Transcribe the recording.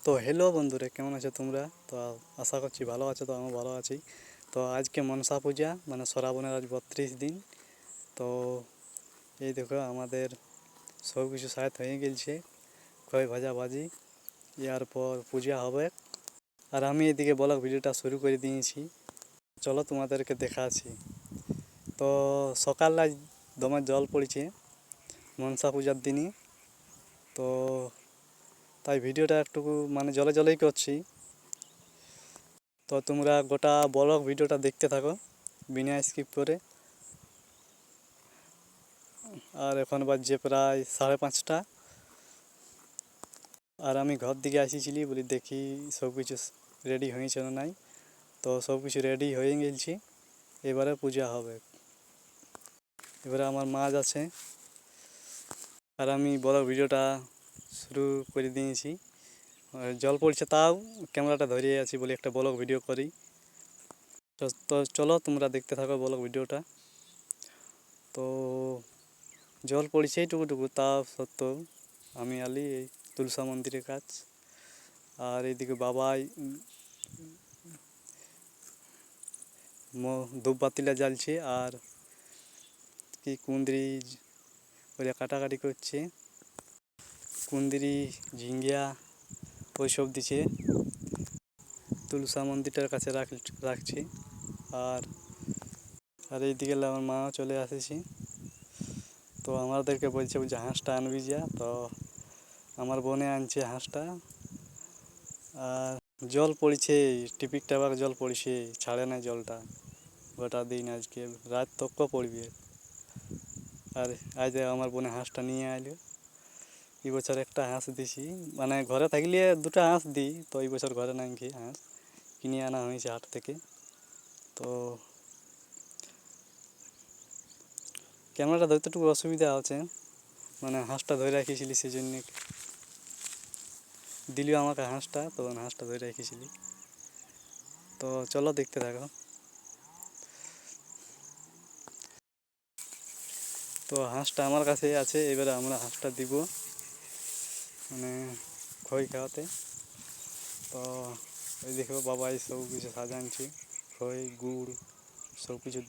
তো হ্যালো বন্ধুরা, কেমন আছো তোমরা? তো আশা করছি ভালো আছো। তো আমি ভালো আছি। তো আজকে মনসা পূজা, মানে শ্রাবণের আজ 32 দিন। তো এই দেখো আমাদের সব কিছু সাথ হয়ে গেছে, খই ভাজা ভাজি, ইয়ার পর পূজা হবে। আর আমি এদিকে ব্লগ ভিডিওটা শুরু করে দিয়েছি, চলো তোমাদেরকে দেখাচ্ছি। তো সকালে আজ দমে জল পড়েছে মনসা পূজার দিনই। তো তাই ভিডিওটা একটু মানে জলে জলেই করছি। তো তোমরা গোটা ব্লগ ভিডিওটা দেখতে থাকো বিনা স্কিপ করে। আর এখন বাজছে প্রায় 5:30। আর আমি ঘর দিকে আসিছিলি বলি দেখি সব কিছু রেডি হয়েছে না নাই। তো সব কিছু রেডি হয়ে গেছি, এবারে পূজা হবে। এবারে আমার মাছ আছে, আর আমি ব্লগ ভিডিওটা শুরু করে দিয়েছি। জল পড়ছে তাও ক্যামেরাটা ধরিয়ে আছি বলে একটা ব্লগ ভিডিও করি। তো চলো তোমরা দেখতে থাকো ব্লগ ভিডিওটা। তো জল পড়ছে টুকু তা সত্ত্বেও আমি আলি এই তুলসা মন্দিরের কাজ। আর এইদিকে বাবাই ধূপবাতিটা জ্বালছে, আর কি কুন্দ্রি ওরা কাটাকাটি করছে, কুন্দ্রি ঝিঙ্গা ওইসব দিছে, তুলসা মন্দিরটার কাছে রাখছি। আর আর এইদিকে আমার মাও চলে আসেছি। তো আমাদেরকে বলছে যে হাঁসটা আনবি যা। তো আমার বোনে আনছে হাঁসটা। আর জল পড়ছে, টিপিক টাবার জল পড়ছে, ছাড়ে না জলটা গোটা দিন, আজকে রাত তক পড়বে। আর আজ আমার বোনে হাঁসটা নিয়ে আইলো। এই বছর একটা হাঁস দিছি, মানে ঘরে থাকলে দুটো হাঁস দিই। তো এই বছর ঘরে নাই কি হাঁস কিনে আনা হয়েছে হাট থেকে। তো ক্যামেরাটা ধরতে একটু অসুবিধা আছে, মানে হাঁসটা ধরে রাখিছিলি সেই জন্য দিলিও আমাকে হাঁসটা, তো হাঁসটা ধরে রেখেছিলি। তো চলো দেখতে থাকো। তো হাঁসটা আমার কাছে আছে, এবারে আমরা হাঁসটা দিব মানে খই খাওয়াতে। তো এই দেখো বাবা এই সব কিছু সাজানছি, খই গুড় সব কিছু দিয়ে।